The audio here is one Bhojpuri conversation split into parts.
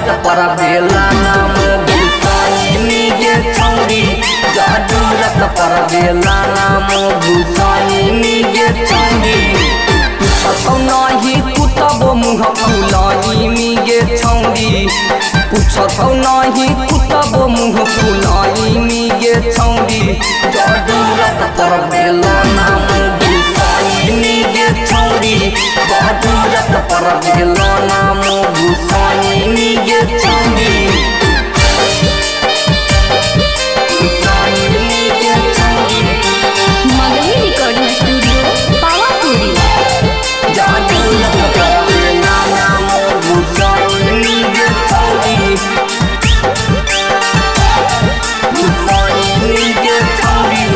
जरूरत पर बेला नाम भूसानी गे छौरी जरूरत पर बेला नाम भूसानी गे छौरी पूछतौ नहीं कुतबो मुँह फुलानी गे छौरी पूछतौ नहीं कुतबो मुँह फुलानी गे छौरी जरूरत पर बेला नाम भूसानी गे छौरी जरूरत पर बेला नाम भूसानी गे छौरी मगही रिकॉर्डिंग स्टूडियो पावापुरी। जरूरत पर बेला नाम भूसानी गे छौरी भूसानी गे छौरी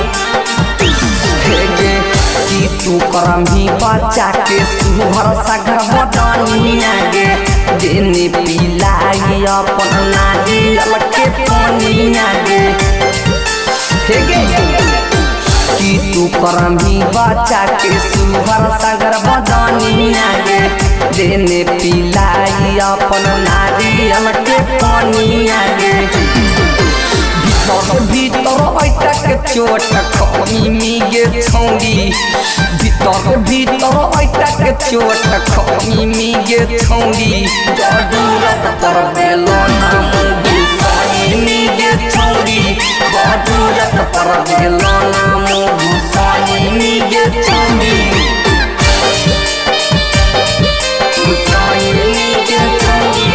कि तू करमी बच्चा के सुहर सगर बदनिया गे देने पिलाई अपन नारियल के पानिया गे कि तू करमी बच्चा के सुहर सगर बदनिया गे देने पिलाई अपन नारियल के पानिया गे भीतर ऐटा के चोट खमी गे छौरी भीतर ऐटा के चोट खमी गे छौरी जरूरत पर बेला नाम भूसानी गे छौरी जरूरत पर बेला नाम भूसानी गे छौरी भूसानी गे छौरी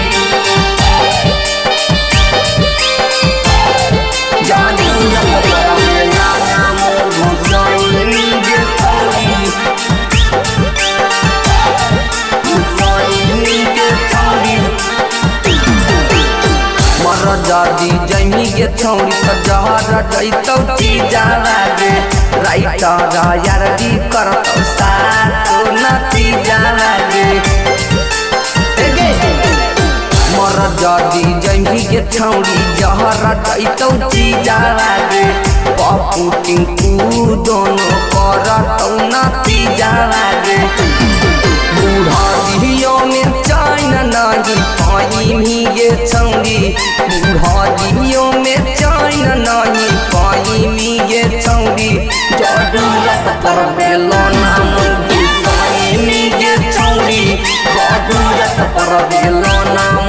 जदी जमी गे छौरी त जहर जैतौ जाला गे राइटर यार दी करतौ सातो नती जाला गे मर जदी जमी गे छौरी जहर जैतौ जाला गे पप्पू टिंकू दोनों करतौ नती जाला गे बूढ़ा दियो में चैन नहीं पाई गे छौरी बूढ़ा दियो में चैन नहीं पाई गे छौरी जरूरत पर बेला नाम भूसानी गे छौरी जरूरत पर बेला नाम